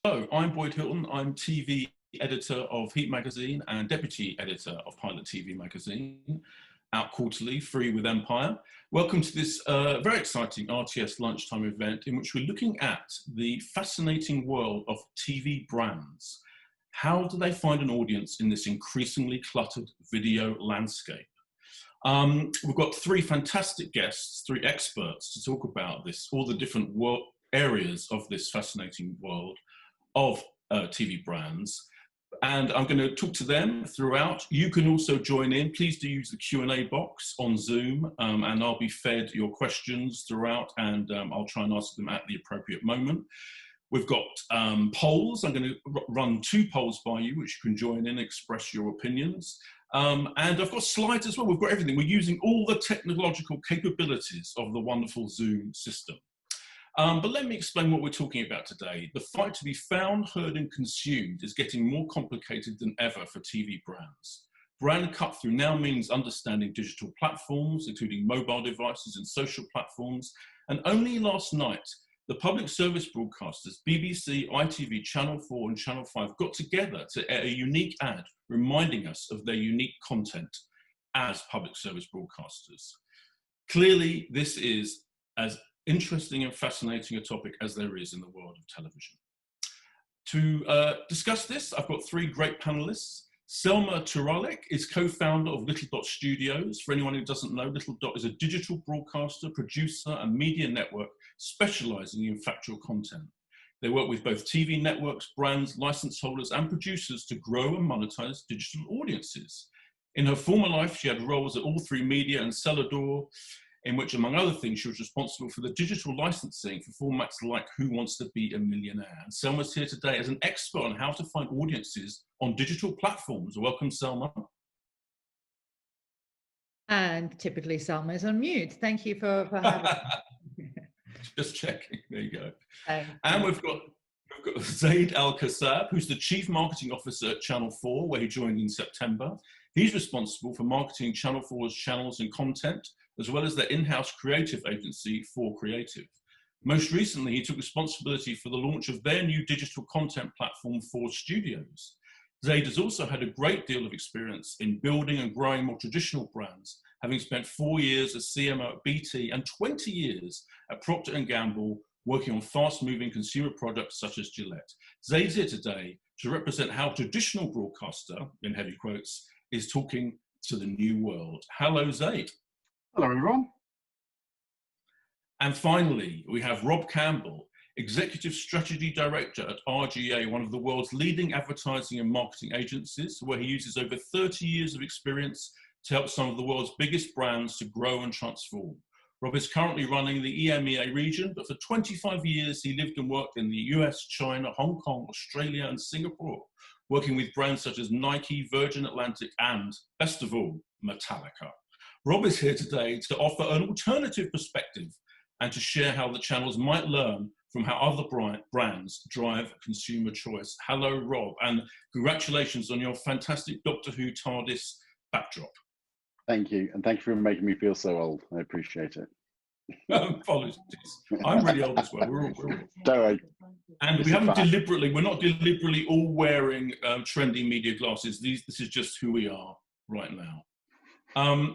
Hello, I'm Boyd Hilton. I'm TV editor of Heat Magazine and deputy editor of Pilot TV Magazine, out quarterly, free with Empire. Welcome to this very exciting RTS lunchtime event in which we're looking at the fascinating world of TV brands. How do they find an audience in this increasingly cluttered video landscape? We've got three fantastic guests, three experts to talk about this, all the different areas of this fascinating world of TV brands. And I'm going to talk to them throughout. You can also join in. Please do use the Q&A box on Zoom, and I'll be fed your questions throughout, and I'll try and answer them at the appropriate moment. We've got polls. I'm going to run two polls by you, which you can join in and express your opinions. And I've got slides as well. We've got everything. We're using all the technological capabilities of the wonderful Zoom system. But let me explain what we're talking about today. The fight to be found, heard and consumed is getting more complicated than ever for TV brands. Brand cut-through now means understanding digital platforms, including mobile devices and social platforms. And only last night, the public service broadcasters, BBC, ITV, Channel 4 and Channel 5 got together to air a unique ad reminding us of their unique content as public service broadcasters. Clearly, this is as interesting and fascinating a topic as there is in the world of television. To discuss this, I've got three great panelists. Selma Turajlic is co-founder of Little Dot Studios. For anyone who doesn't know, Little Dot is a digital broadcaster, producer and media network specializing in factual content. They work with both TV networks, brands, license holders and producers to grow and monetize digital audiences. In her former life, she had roles at All3 Media and Celador, in which, among other things, she was responsible for the digital licensing for formats like Who Wants to Be a Millionaire? And Selma's here today as an expert on how to find audiences on digital platforms. Welcome, Selma. And typically Selma is on mute. Thank you for having me. Just checking, there you go. And we've got Zaid Al-Qassab, who's the Chief Marketing Officer at Channel 4, where he joined in September. He's responsible for marketing Channel 4's channels and content, as well as their in-house creative agency, 4 Creative. Most recently, he took responsibility for the launch of their new digital content platform, 4 Studios. Zaid has also had a great deal of experience in building and growing more traditional brands, having spent 4 years as CMO at BT and 20 years at Procter & Gamble, working on fast-moving consumer products such as Gillette. Zaid's here today to represent how a traditional broadcaster, in heavy quotes, is talking to the new world. Hello, Zaid. Hello, everyone. And finally, we have Rob Campbell, Executive Strategy Director at RGA, one of the world's leading advertising and marketing agencies, where he uses over 30 years of experience to help some of the world's biggest brands to grow and transform. Rob is currently running the EMEA region, but for 25 years, he lived and worked in the US, China, Hong Kong, Australia, and Singapore, working with brands such as Nike, Virgin Atlantic, and, best of all, Metallica. Rob is here today to offer an alternative perspective and to share how the channels might learn from how other brands drive consumer choice. Hello, Rob, and congratulations on your fantastic Doctor Who TARDIS backdrop. Thank you, and thank you for making me feel so old. I appreciate it. Apologies. I'm really old as well. We're all. Don't worry. And we're not deliberately all wearing trendy media glasses. This is just who we are right now.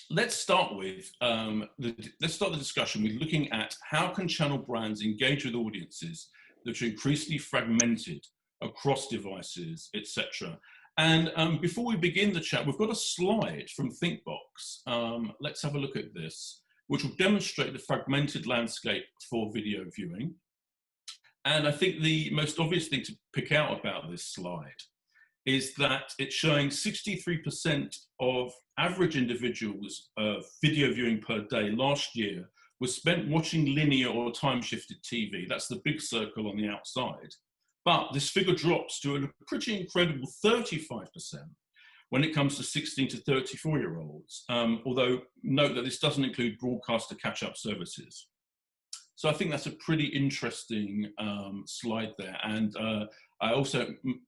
Let's start with let's start the discussion with looking at how can channel brands engage with audiences that are increasingly fragmented across devices, etc. And before we begin the chat, we've got a slide from Thinkbox. Let's have a look at this, which will demonstrate the fragmented landscape for video viewing. And I think the most obvious thing to pick out about this slide is that it's showing 63% of average individuals' video viewing per day last year was spent watching linear or time-shifted TV. That's the big circle on the outside. But this figure drops to a pretty incredible 35% when it comes to 16 to 34-year-olds, although note that this doesn't include broadcaster catch-up services. So I think that's a pretty interesting slide there. And I also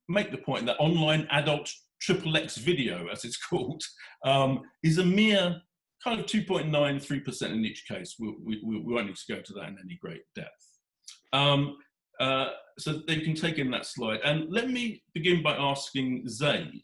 make the point that online adult XXX video, as it's called, is a mere kind of 2.93% in each case. We won't need to go into that in any great depth. so that they can take in that slide. And let me begin by asking Zaid,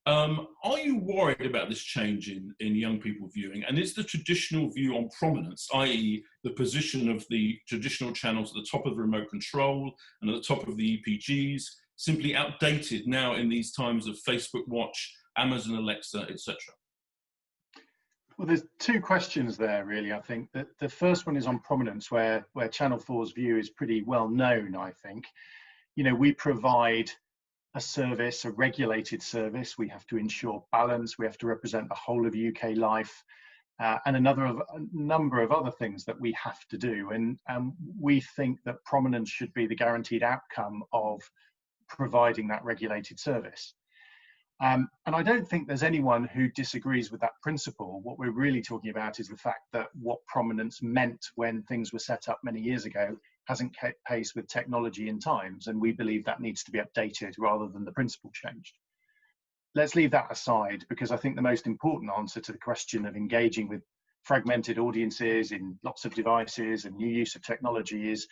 are you worried about this change in young people viewing? And is the traditional view on prominence, i.e. the position of the traditional channels at the top of the remote control and at the top of the EPGs, simply outdated now in these times of Facebook Watch, Amazon Alexa, etc.? Well, there's two questions there, really. I think that the first one is on prominence, where Channel 4's view is pretty well known, I think. You know, we provide a service, a regulated service. We have to ensure balance. We have to represent the whole of UK life, and a number of other things that we have to do. And we think that prominence should be the guaranteed outcome of providing that regulated service. And I don't think there's anyone who disagrees with that principle. What we're really talking about is the fact that what prominence meant when things were set up many years ago hasn't kept pace with technology and times, and we believe that needs to be updated rather than the principle changed. Let's leave that aside, because I think the most important answer to the question of engaging with fragmented audiences in lots of devices and new use of technology is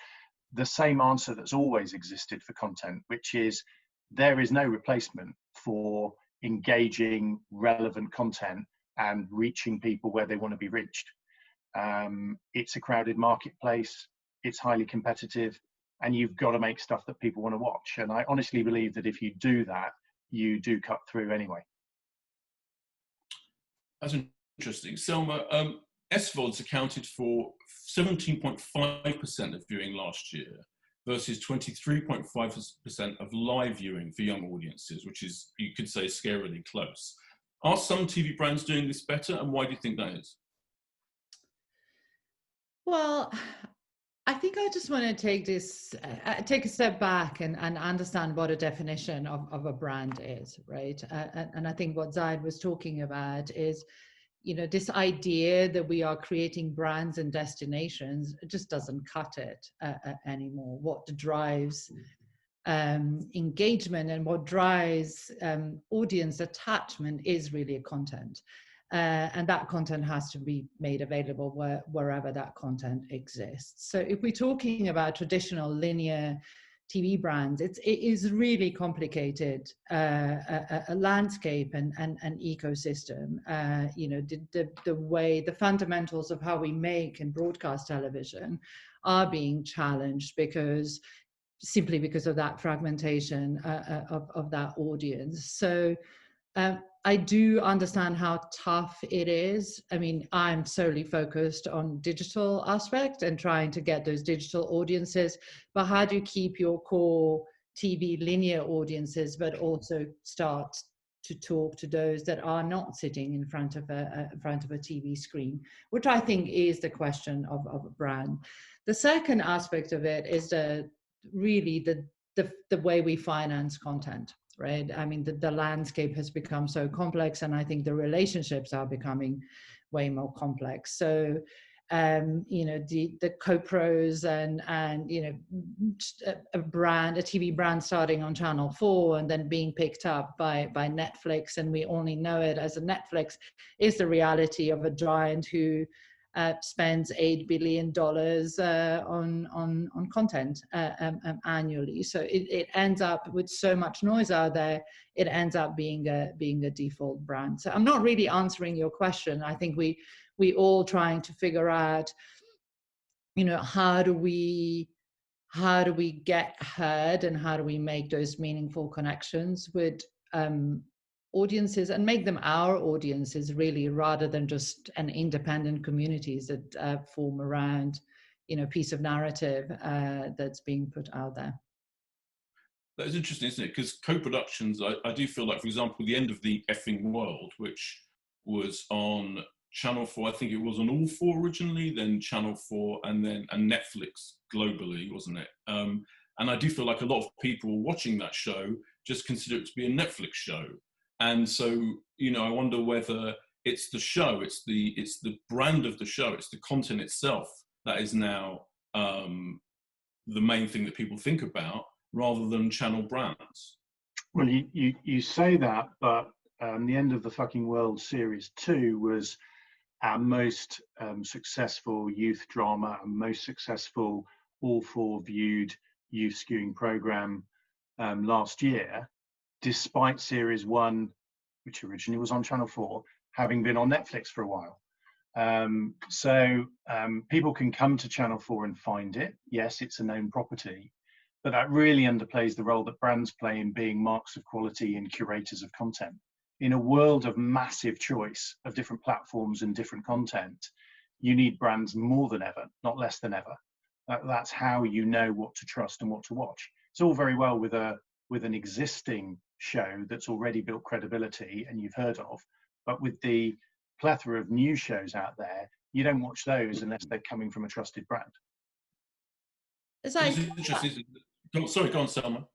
the same answer that's always existed for content, which is there is no replacement for engaging relevant content and reaching people where they want to be reached. It's a crowded marketplace, it's highly competitive, and you've got to make stuff that people want to watch. And I honestly believe that if you do that, you do cut through anyway. That's interesting. Selma, SVODs accounted for 17.5% of viewing last year versus 23.5% of live viewing for young audiences, which is, you could say, scarily close. Are some TV brands doing this better, and why do you think that is? Well, I think I just want to take a step back and understand what a definition of a brand is, right? And I think what Zaid was talking about is, you know, this idea that we are creating brands and destinations just doesn't cut it anymore. What drives engagement and what drives audience attachment is really content. And that content has to be made available wherever that content exists. So if we're talking about traditional linear TV brands, it is really complicated, a landscape and ecosystem. You know, the fundamentals of how we make and broadcast television are being challenged simply because of that fragmentation of that audience. So I do understand how tough it is. I mean, I'm solely focused on digital aspect and trying to get those digital audiences, but how do you keep your core TV linear audiences, but also start to talk to those that are not sitting in front of a TV screen, which I think is the question of a brand. The second aspect of it is really the way we finance content. Right? I mean, the landscape has become so complex, and I think the relationships are becoming way more complex. So, you know, the co-pros and you know, a TV brand starting on Channel 4 and then being picked up by Netflix, and we only know it as a Netflix, is the reality of a giant who spends $8 billion on content annually. So it ends up with so much noise out there, it ends up being a default brand. So I'm not really answering your question. I think we all trying to figure out, you know, how do we get heard and how do we make those meaningful connections with audiences and make them our audiences, really, rather than just an independent communities that form around, you know, piece of narrative that's being put out there. That is interesting, isn't it? Because co-productions, I do feel like, for example, The End of the Effing World, which was on Channel 4, I think it was on all four originally, then Channel 4, and Netflix globally, wasn't it? And I do feel like a lot of people watching that show just consider it to be a Netflix show. And so, you know, I wonder whether it's the show, it's the brand of the show, it's the content itself that is now the main thing that people think about, rather than channel brands. Well, you say that, but The End of the Fucking World Series 2 was our most successful youth drama and most successful all four viewed youth skewing programme last year, despite Series 1, which originally was on Channel 4, having been on Netflix for a while. People can come to Channel 4 and find it. Yes, it's a known property, but that really underplays the role that brands play in being marks of quality and curators of content. In a world of massive choice of different platforms and different content, you need brands more than ever, not less than ever. That's how you know what to trust and what to watch. It's all very well with an existing show that's already built credibility and you've heard of, but with the plethora of new shows out there, you don't watch those unless they're coming from a trusted brand. Sorry, go on, Selma.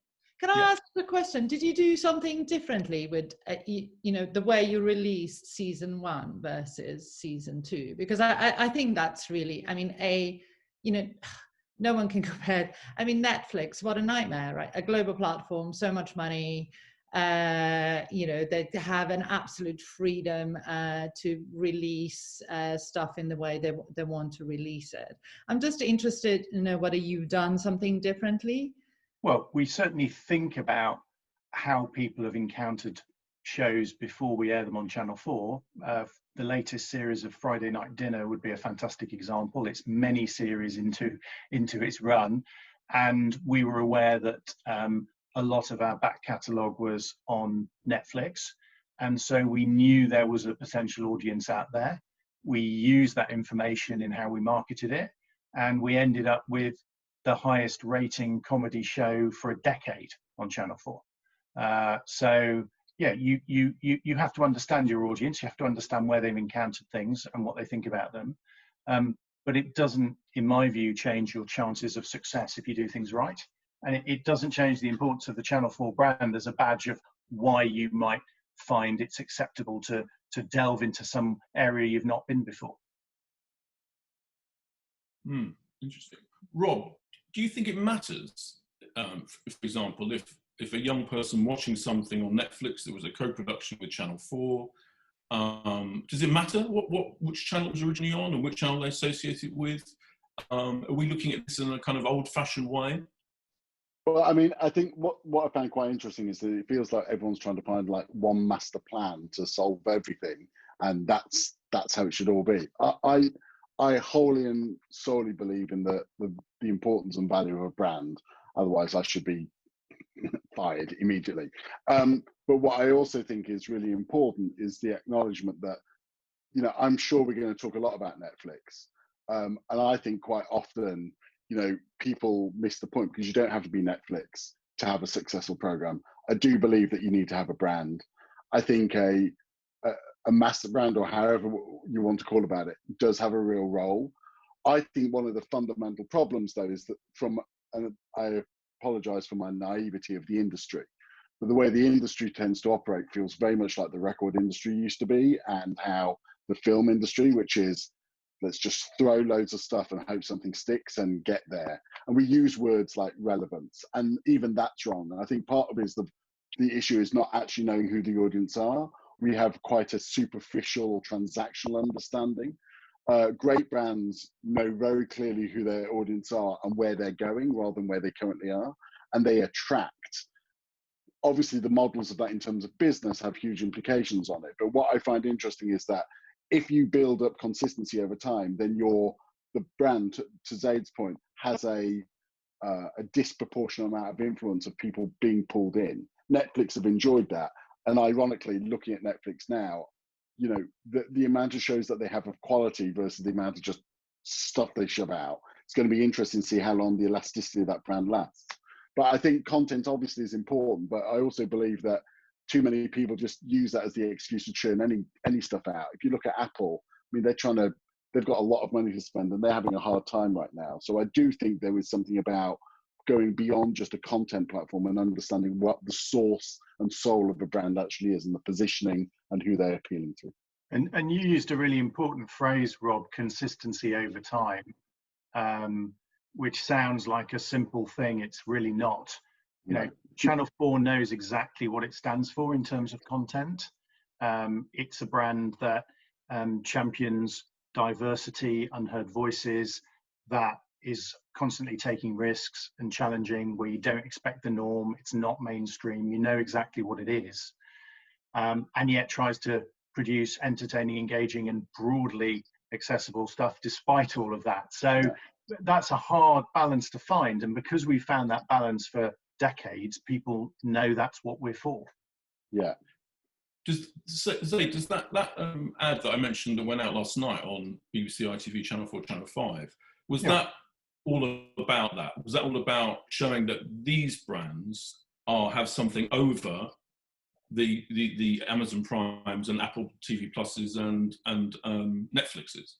Can I ask a question? Did you do something differently with, the way you released season 1 versus season 2? Because I think that's really, no one can compare. Netflix, what a nightmare, right? A global platform, so much money. They have an absolute freedom to release stuff in the way they want to release it. I'm just interested to know whether you've done something differently. Well, we certainly think about how people have encountered shows before we air them on Channel 4. The latest series of Friday Night Dinner would be a fantastic example. It's many series into its run, and we were aware that a lot of our back catalogue was on Netflix, and so we knew there was a potential audience out there. We used that information in how we marketed it, and we ended up with the highest rating comedy show for a decade on Channel 4. You have to understand your audience. You have to understand where they've encountered things and what they think about them. But it doesn't, in my view, change your chances of success if you do things right. And it doesn't change the importance of the Channel 4 brand as a badge of why you might find it's acceptable to delve into some area you've not been before. Interesting. Rob, do you think it matters, for example, if a young person watching something on Netflix that was a co-production with Channel 4, does it matter which channel it was originally on and which channel they associate it with? Are we looking at this in a kind of old-fashioned way? Well, I think what I found quite interesting is that it feels like everyone's trying to find like one master plan to solve everything, and that's how it should all be. I wholly and solely believe in the importance and value of a brand. Otherwise, I should be fired immediately. But what I also think is really important is the acknowledgement that, I'm sure we're going to talk a lot about Netflix. And I think quite often, people miss the point, because you don't have to be Netflix to have a successful program. I do believe that you need to have a brand. I think a master brand, or however you want to call about it, does have a real role. I think one of the fundamental problems, though, is that and I apologize for my naivety of the industry, but the way the industry tends to operate feels very much like the record industry used to be, and how the film industry, which is, let's just throw loads of stuff and hope something sticks and get there. And we use words like relevance, and even that's wrong. And I think part of it is the issue is not actually knowing who the audience are. We have quite a superficial transactional understanding. Great brands know very clearly who their audience are and where they're going rather than where they currently are, and they attract. Obviously, the models of that in terms of business have huge implications on it. But what I find interesting is that if you build up consistency over time, then the brand, to Zaid's point, has a disproportionate amount of influence of people being pulled in. Netflix have enjoyed that. And ironically, looking at Netflix now, the amount of shows that they have of quality versus the amount of just stuff they shove out, it's going to be interesting to see how long the elasticity of that brand lasts. But I think content obviously is important, but I also believe that too many people just use that as the excuse to churn any stuff out. If you look at Apple, they've got a lot of money to spend and they're having a hard time right now. So I do think there is something about going beyond just a content platform and understanding what the source and soul of a brand actually is, and the positioning and who they're appealing to. And you used a really important phrase, Rob, consistency over time, which sounds like a simple thing. It's really not. Channel 4 knows exactly what it stands for in terms of content. It's a brand that champions diversity, unheard voices, that is constantly taking risks and challenging, where you don't expect the norm, it's not mainstream, you know exactly what it is, and yet tries to produce entertaining, engaging, and broadly accessible stuff despite all of that. So that's a hard balance to find, and because we found that balance for decades, people know that's what we're for. Yeah. Zaid, does that ad that I mentioned that went out last night on BBC ITV, Channel 4, Channel 5, was that all about that? Was that all about showing that these brands have something over the Amazon Primes and Apple TV Pluses and Netflixes?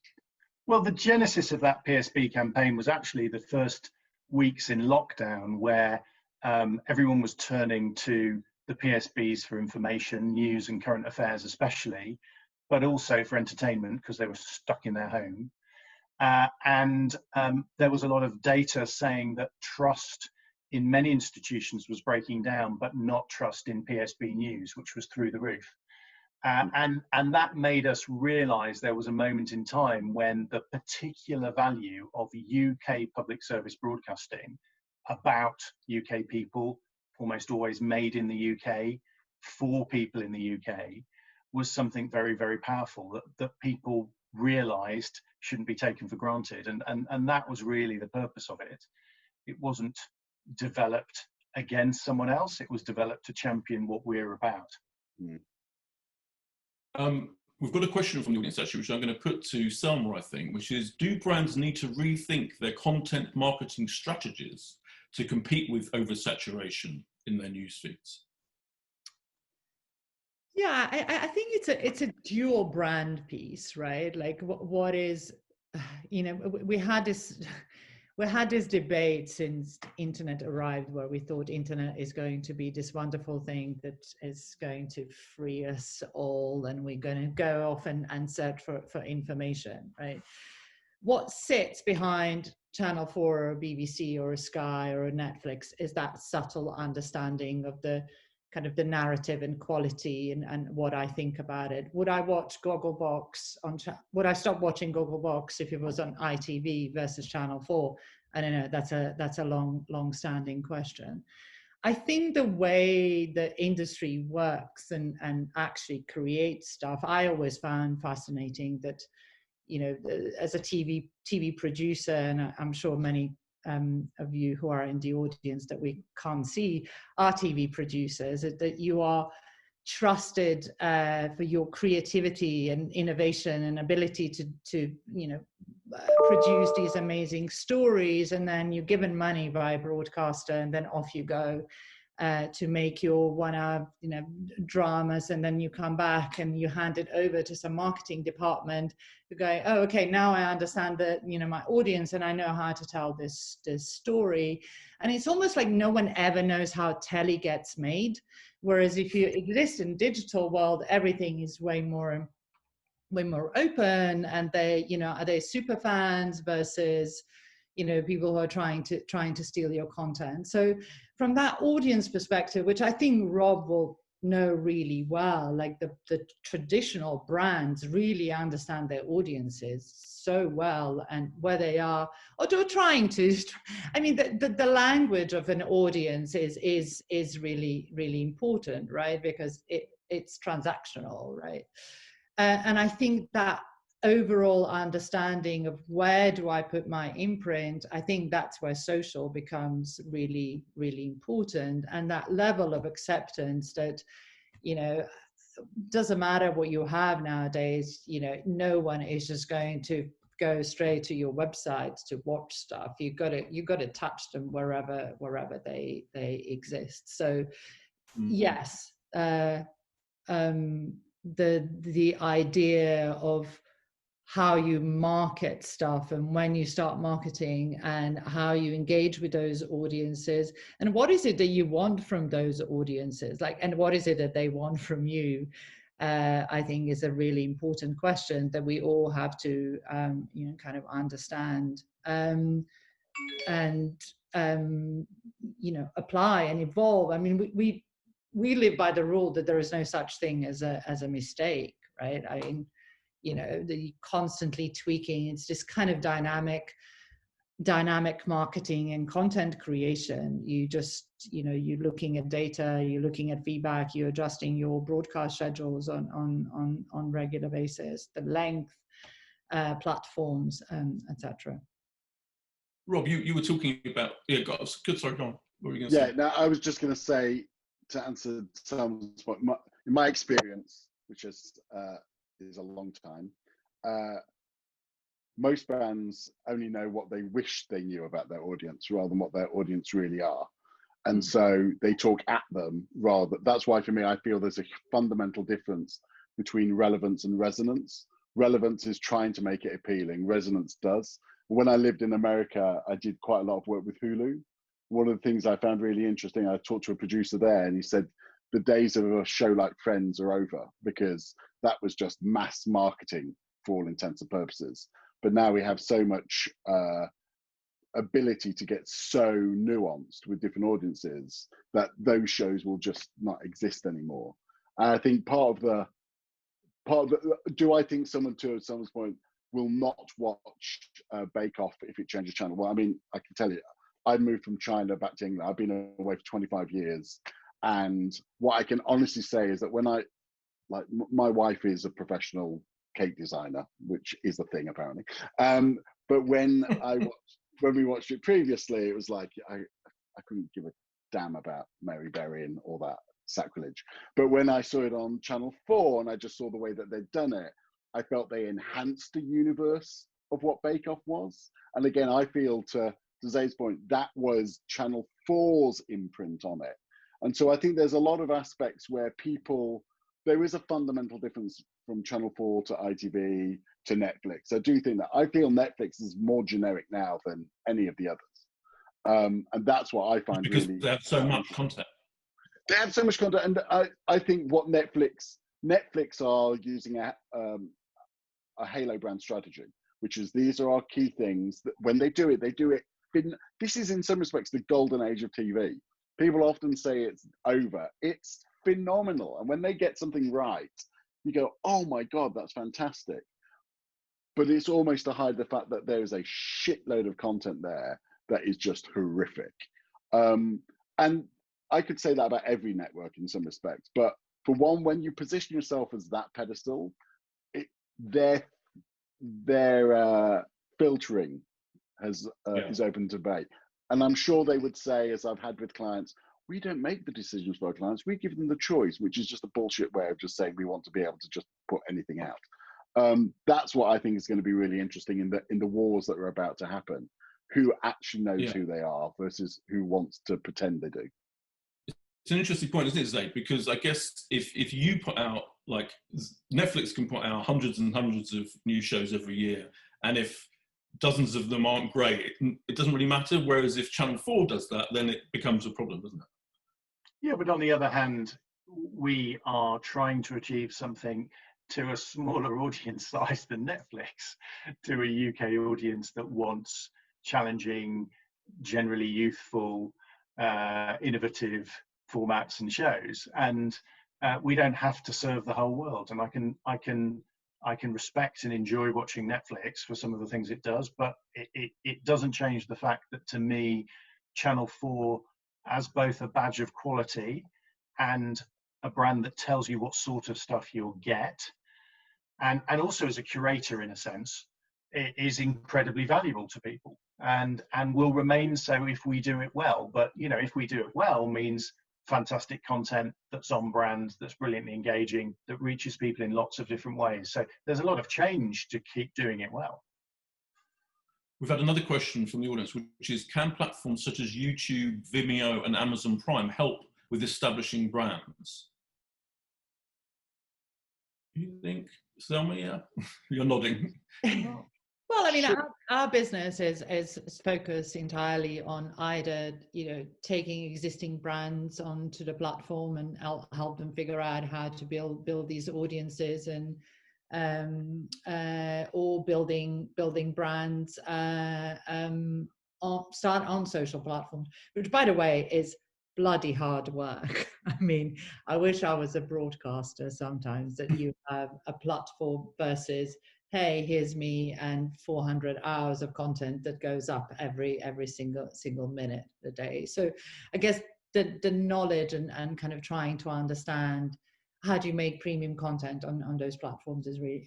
Well, the genesis of that PSB campaign was actually the first weeks in lockdown, where everyone was turning to the PSBs for information, news and current affairs especially, but also for entertainment because they were stuck in their home. And there was a lot of data saying that trust in many institutions was breaking down, but not trust in PSB news, which was through the roof. And that made us realise there was a moment in time when the particular value of UK public service broadcasting about UK people, almost always made in the UK, for people in the UK, was something very, very powerful that people realised shouldn't be taken for granted. And that was really the purpose of it. It wasn't developed against someone else, it was developed to champion what we're about. We've got a question from the audience actually, which I'm going to put to Selma, I think, which is, do brands need to rethink their content marketing strategies to compete with oversaturation in their news feeds? Yeah, I think it's a dual brand piece, right? Like what is, you know, we had this debate since internet arrived, where we thought internet is going to be this wonderful thing that is going to free us all, and we're going to go off and search for information, right? What sits behind Channel 4 or BBC or a Sky or a Netflix is that subtle understanding of the kind of the narrative and quality and what I think about it. Would I watch Gogglebox would I stop watching Gogglebox if it was on ITV versus Channel 4? I don't know, that's a long standing question. I think the way the industry works and actually creates stuff, I always found fascinating that, you know, as a TV producer, and I'm sure many of you who are in the audience that we can't see are TV producers, that you are trusted for your creativity and innovation and ability to you know, produce these amazing stories, and then you're given money by a broadcaster, and then off you go to make your 1 hour, you know, dramas, and then you come back and you hand it over to some marketing department who go, oh, okay, now I understand that, you know, my audience, and I know how to tell this story. And it's almost like no one ever knows how telly gets made. Whereas if you exist in digital world, everything is way more open, and they, you know, are they super fans versus, you know, people who are trying to steal your content. So from that audience perspective, which I think Rob will know really well, like the traditional brands really understand their audiences so well and where they are, or trying to. I mean, the language of an audience is really, really important, right? Because it's transactional, right? And I think that overall understanding of where do I put my imprint, I think that's where social becomes really, really important. And that level of acceptance that, you know, doesn't matter what you have nowadays, you know, no one is just going to go straight to your website to watch stuff. You've got to touch them wherever they exist. So yes, the idea of how you market stuff and when you start marketing and how you engage with those audiences, and what is it that you want from those audiences, like, and what is it that they want from you, I think is a really important question that we all have to you know, kind of understand and you know, apply and evolve. I mean, we live by the rule that there is no such thing as a mistake, right? I mean, you know, the constantly tweaking, it's this kind of dynamic dynamic marketing and content creation. You just, you're looking at data, you're looking at feedback, you're adjusting your broadcast schedules on regular basis, the length, platforms, etc. Rob, you were talking about, good, sorry, go on. What were you going to say? No, I was just going to say, to answer Selma's point, in my experience, which is a long time, most brands only know what they wish they knew about their audience rather than what their audience really are. And so they talk at them that's why for me, I feel there's a fundamental difference between relevance and resonance. Relevance is trying to make it appealing, resonance does. When I lived in America, I did quite a lot of work with Hulu. One of the things I found really interesting, I talked to a producer there and he said, the days of a show like Friends are over, because that was just mass marketing for all intents and purposes. But now we have so much ability to get so nuanced with different audiences that those shows will just not exist anymore. And I think part of the do I think someone, to someone's point, will not watch Bake Off if it changes channel? Well, I mean, I can tell you, I moved from China back to England. I've been away for 25 years. And what I can honestly say is that when my wife is a professional cake designer, which is a thing apparently. But when we watched it previously, it was like, I couldn't give a damn about Mary Berry and all that sacrilege. But when I saw it on Channel 4 and I just saw the way that they'd done it, I felt they enhanced the universe of what Bake Off was. And again, I feel, to Zaid's point, that was Channel 4's imprint on it. And so I think there's a lot of aspects where there is a fundamental difference from Channel 4 to ITV to Netflix. I do think that. I feel Netflix is more generic now than any of the others. And that's what I find because really... they have so much content. They have so much content. And I think what Netflix are using a Halo brand strategy, which is, these are our key things that when they do it. This is in some respects the golden age of TV. People often say it's over. It's phenomenal. And when they get something right, you go, oh my God, that's fantastic. But it's almost to hide the fact that there is a shitload of content there that is just horrific. And I could say that about every network in some respects. But for one, when you position yourself as that pedestal, their filtering is open to debate. And I'm sure they would say, as I've had with clients, we don't make the decisions for our clients. We give them the choice, which is just a bullshit way of just saying we want to be able to just put anything out. That's what I think is going to be really interesting in the wars that are about to happen. Who actually knows who they are versus who wants to pretend they do. It's an interesting point, isn't it, Zaid? Because I guess if you put out, like, Netflix can put out hundreds and hundreds of new shows every year, and if dozens of them aren't great, it doesn't really matter. Whereas if Channel 4 does that, then it becomes a problem, doesn't it? Yeah, but on the other hand, we are trying to achieve something to a smaller audience size than Netflix, to a UK audience that wants challenging, generally youthful, innovative formats and shows. And we don't have to serve the whole world. And I can respect and enjoy watching Netflix for some of the things it does, but it doesn't change the fact that, to me, Channel 4, as both a badge of quality and a brand that tells you what sort of stuff you'll get, and also as a curator, in a sense, it is incredibly valuable to people, and will remain so if we do it well. But if we do it well, means fantastic content that's on brand, that's brilliantly engaging, that reaches people in lots of different ways. So there's a lot of change to keep doing it well. We've had another question from the audience, which is, can platforms such as YouTube, Vimeo, and Amazon Prime help with establishing brands? You think, Selma? Yeah, you're nodding. Well, I mean, our business is focused entirely on either, taking existing brands onto the platform and help them figure out how to build these audiences, and or building brands start on social platforms, which, by the way, is bloody hard work. I mean, I wish I was a broadcaster sometimes, that you have a platform versus hey, here's me and 400 hours of content that goes up every single minute of the day. So I guess the knowledge and kind of trying to understand how do you make premium content on those platforms is really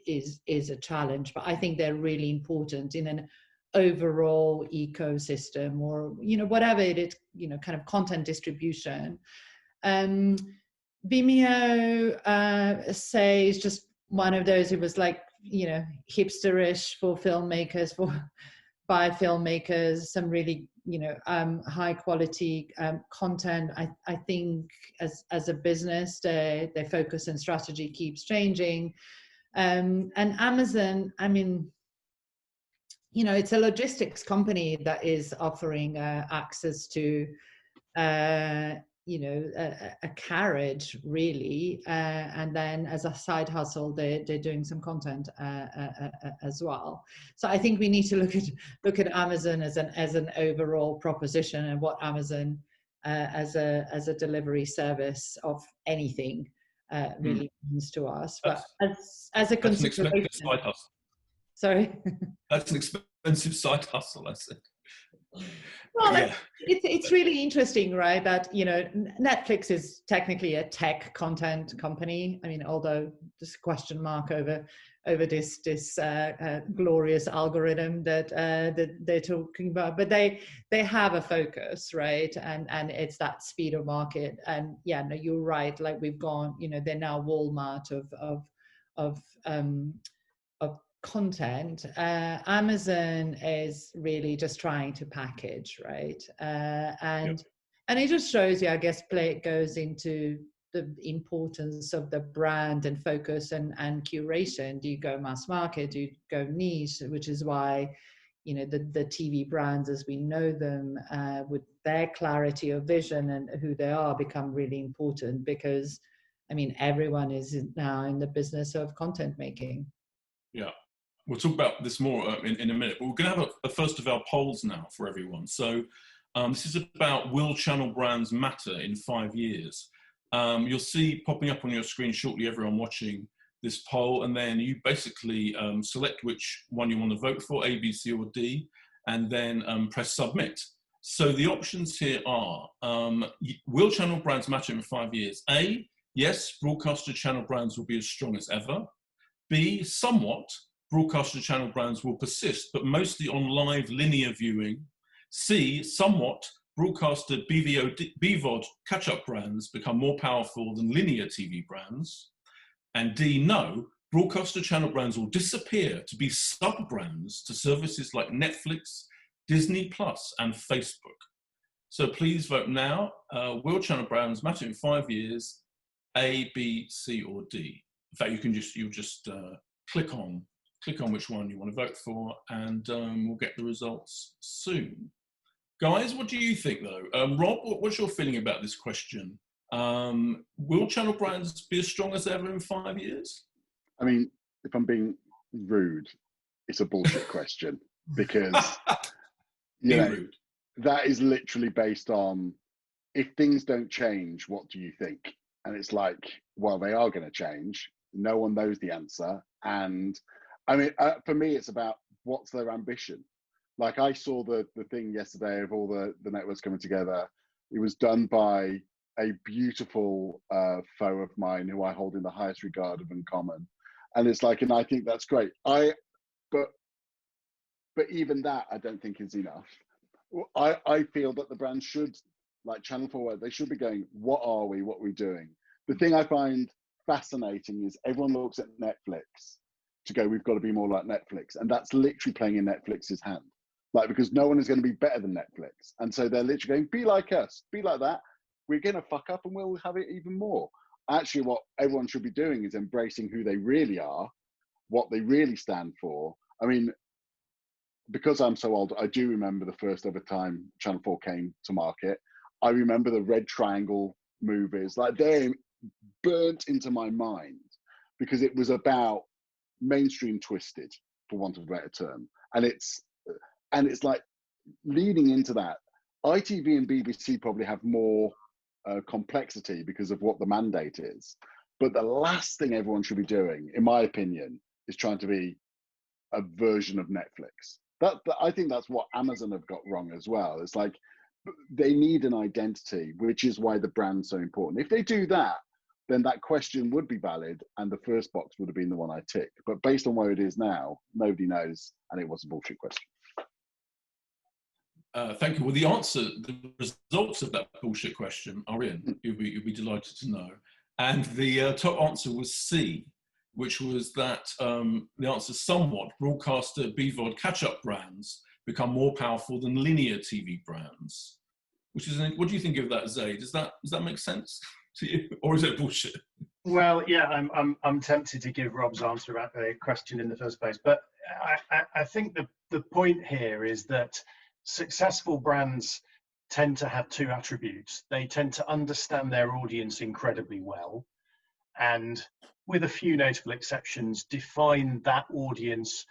is a challenge. But I think they're really important in an overall ecosystem, or whatever it is, kind of content distribution. Vimeo, say, is just one of those. It was like, hipsterish for filmmakers, by filmmakers, some really, high quality content. I think as a business, their focus and strategy keeps changing. And Amazon, I mean, it's a logistics company that is offering access to a carriage, really, and then as a side hustle they're doing some content as well. So I think we need to look at Amazon as an overall proposition, and what Amazon as a delivery service of anything really means to us. But as a that's an expensive side hustle. Sorry. That's an expensive side hustle, I said. Well, yeah. It's really interesting, right? That Netflix is technically a tech content company. I mean, although there's a question mark over this glorious algorithm that they're talking about, but they have a focus, right? And it's that speed of market. And yeah, no, you're right. Like we've gone, they're now Walmart of content. Amazon is really just trying to package, right? And it just shows you, I guess, goes into the importance of the brand and focus and curation. Do you go mass market? Do you go niche? Which is why, the TV brands as we know them, with their clarity of vision and who they are, become really important, because, I mean, everyone is now in the business of content making. Yeah. We'll talk about this more in a minute, but we're going to have a first of our polls now for everyone. So this is about, will channel brands matter in 5 years? You'll see popping up on your screen shortly, everyone watching this poll, and then you basically select which one you want to vote for, A, B, C, or D, and then press submit. So the options here are, will channel brands matter in 5 years? A, yes, broadcaster channel brands will be as strong as ever. B, somewhat. Broadcaster channel brands will persist, but mostly on live linear viewing. C, somewhat. Broadcaster BVOD catch-up brands become more powerful than linear TV brands. And D, no. Broadcaster channel brands will disappear to be sub-brands to services like Netflix, Disney Plus, and Facebook. So please vote now. Will channel brands matter in 5 years? A, B, C, or D? In fact, you'll just click on which one you want to vote for, and we'll get the results soon. Guys, what do you think, though? Rob, what's your feeling about this question? Will channel brands be as strong as ever in 5 years? I mean, if I'm being rude, it's a bullshit question, because rude. That is literally based on, if things don't change, what do you think? And it's like, well, they are going to change. No one knows the answer. And I mean, for me, it's about what's their ambition. Like, I saw the thing yesterday of all the networks coming together. It was done by a beautiful foe of mine who I hold in the highest regard of in common. And it's like, and I think that's great. But even that, I don't think is enough. I feel that the brand should, like Channel 4, they should be going, what are we doing? The thing I find fascinating is everyone looks at Netflix to go, we've got to be more like Netflix. And that's literally playing in Netflix's hand. Like, because no one is going to be better than Netflix. And so they're literally going, be like us, be like that. We're going to fuck up and we'll have it even more. Actually, what everyone should be doing is embracing who they really are, what they really stand for. I mean, because I'm so old, I do remember the first ever time Channel 4 came to market. I remember the Red Triangle movies. Like, they burnt into my mind because it was about mainstream twisted, for want of a better term. And it's like, leading into that, ITV and BBC probably have more complexity because of what the mandate is. But the last thing everyone should be doing, in my opinion, is trying to be a version of Netflix. I think that's what Amazon have got wrong as well. It's like they need an identity, which is why the brand's so important. If they do that, then that question would be valid, and the first box would have been the one I ticked. But based on where it is now, nobody knows, and it was a bullshit question. Thank you. Well, the results of that bullshit question are in. You'll be delighted to know. And the top answer was C, which was that the answer somewhat, broadcaster BVOD catch-up brands become more powerful than linear TV brands. Which is, what do you think of that, Zaid? Does that make sense to you, or is it bullshit? Well, yeah, I'm tempted to give Rob's answer about the question in the first place, but I think the point here is that successful brands tend to have two attributes. They tend to understand their audience incredibly well, and with a few notable exceptions, define that audience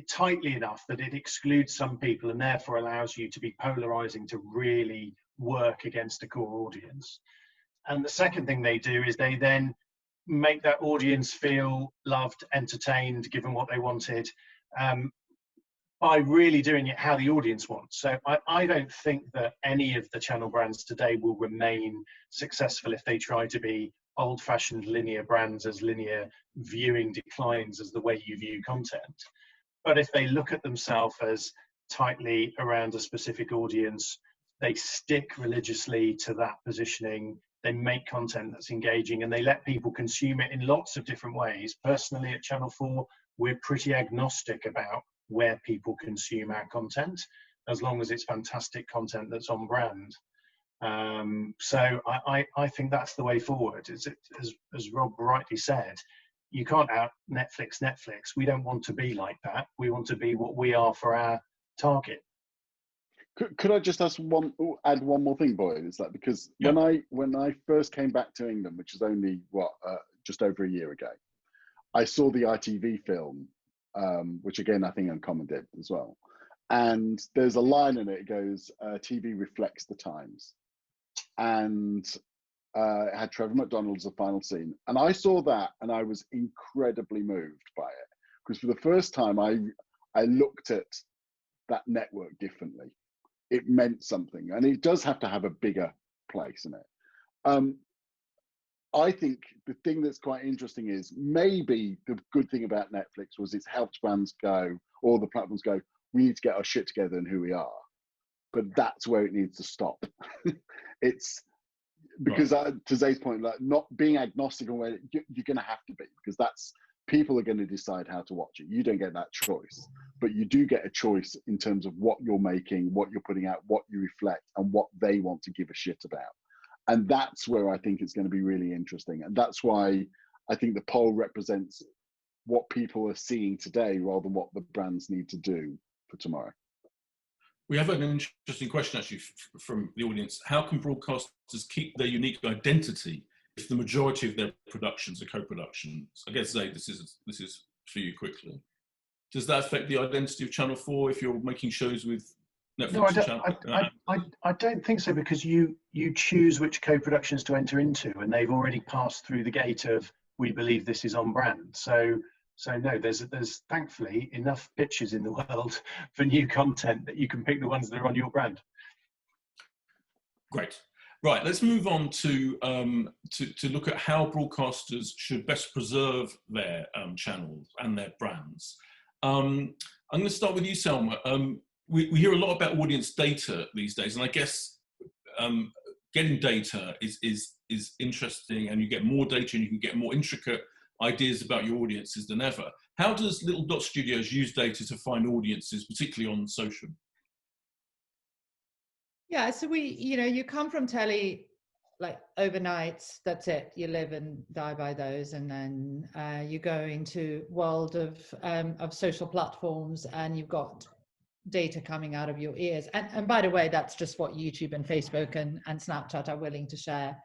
tightly enough that it excludes some people and therefore allows you to be polarizing to really work against a core audience. And the second thing they do is they then make that audience feel loved, entertained, given what they wanted, by really doing it how the audience wants. So I don't think that any of the channel brands today will remain successful if they try to be old-fashioned linear brands, as linear viewing declines as the way you view content. But if they look at themselves as tightly around a specific audience, they stick religiously to that positioning, they make content that's engaging, and they let people consume it in lots of different ways. Personally, at Channel 4, we're pretty agnostic about where people consume our content, as long as it's fantastic content that's on brand. So I think that's the way forward. As Rob rightly said, you can't out Netflix. We don't want to be like that. We want to be what we are for our target. Could I just add one more thing, Boyd? Is that because when I first came back to England, which is only just over a year ago, I saw the ITV film, which again I think Uncommon did as well. And there's a line in it. It goes, "TV reflects the times," and it had Trevor McDonald as the final scene. And I saw that, and I was incredibly moved by it, because for the first time I looked at that network differently. It meant something, and it does have to have a bigger place in it. I think the thing that's quite interesting is maybe the good thing about Netflix was it's helped brands go, or the platforms go, we need to get our shit together and who we are. But that's where it needs to stop. It's because to Zaid's point, like not being agnostic on where you're going to have to be, because that's people are going to decide how to watch it. You don't get that choice, but you do get a choice in terms of what you're making, what you're putting out, what you reflect, and what they want to give a shit about. And that's where I think it's going to be really interesting. And that's why I think the poll represents what people are seeing today rather than what the brands need to do for tomorrow. We have an interesting question actually from the audience. How can broadcasters keep their unique identity if the majority of their productions are co-productions? I guess, Zaid, this is for you quickly. Does that affect the identity of Channel 4 if you're making shows with Netflix? No, I don't think so, because you choose which co-productions to enter into, and they've already passed through the gate of, we believe this is on brand. So no, there's thankfully enough pitches in the world for new content that you can pick the ones that are on your brand. Great. Right, let's move on to look at how broadcasters should best preserve their channels and their brands. I'm going to start with you, Selma. We hear a lot about audience data these days, and I guess getting data is interesting, and you get more data and you can get more intricate ideas about your audiences than ever. How does Little Dot Studios use data to find audiences, particularly on social? Yeah, so you come from telly like overnight, that's it, you live and die by those, and then you go into world of social platforms, and you've got data coming out of your ears. And by the way, that's just what YouTube and Facebook and Snapchat are willing to share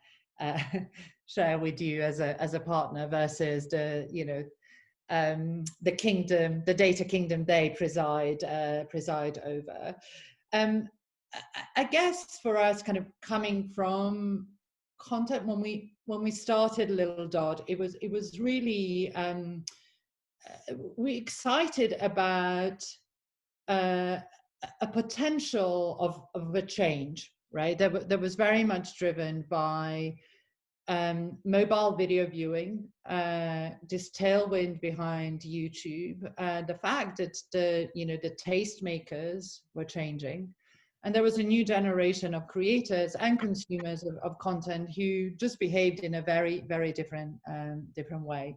with you as a partner, versus the kingdom, the data kingdom they preside over. I guess for us, kind of coming from content, when we started Little Dot, it was really we excited about a potential of a change, right? That was very much driven by mobile video viewing, this tailwind behind YouTube, the fact that the tastemakers were changing, and there was a new generation of creators and consumers of content who just behaved in a very, very different way.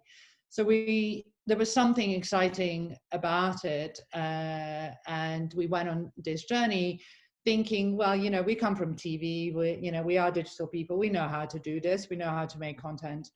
So there was something exciting about it, and we went on this journey thinking, well, we come from TV, we are digital people, we know how to do this, we know how to make content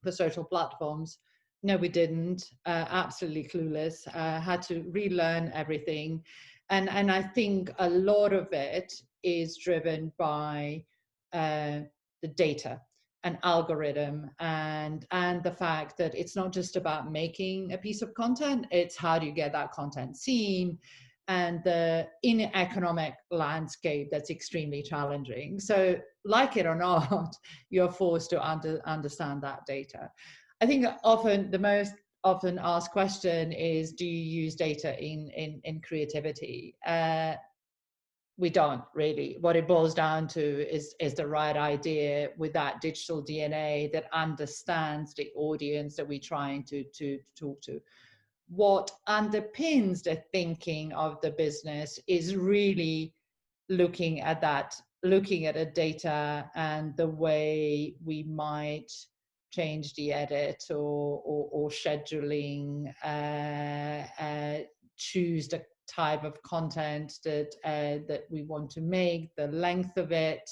for social platforms. No, we didn't, absolutely clueless, had to relearn everything. And I think a lot of it is driven by the data and algorithm, and the fact that it's not just about making a piece of content, it's how do you get that content seen, and in an economic landscape that's extremely challenging. So like it or not, you're forced to understand that data. I think often the most often asked question is, do you use data in creativity? We don't really. What it boils down to is the right idea with that digital DNA that understands the audience that we're trying to talk to. What underpins the thinking of the business is really looking at the data and the way we might change the edit or scheduling, choose the type of content that we want to make, the length of it,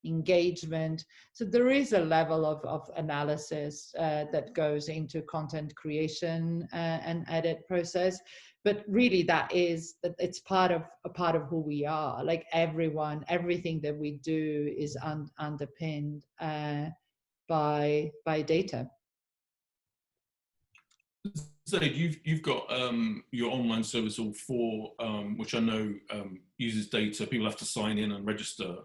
engagement. So there is a level of analysis that goes into content creation and edit process, but really it's part of who we are. Like everything that we do is underpinned by data. Zaid, you've got your online service All4, which I know uses data. People have to sign in and register.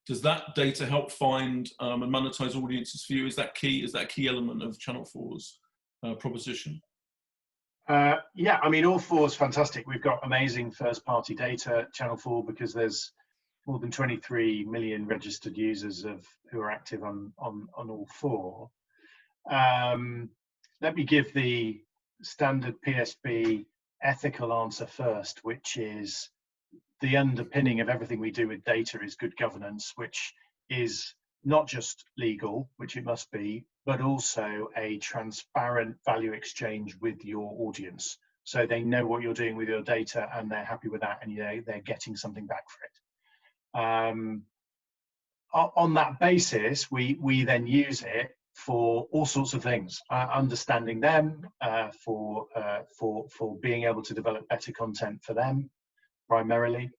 Does that data help find and monetize audiences for you? Is that key? Is that a key element of Channel 4's proposition? Yeah, I mean, All4 is fantastic. We've got amazing first-party data at Channel 4 because there's more than 23 million registered users who are active on All4. Let me give the standard PSB ethical answer first, which is the underpinning of everything we do with data is good governance, which is not just legal, which it must be, but also a transparent value exchange with your audience. So they know what you're doing with your data and they're happy with that, and they're getting something back for it. On that basis, we then use it for all sorts of things, understanding them, for being able to develop better content for them primarily,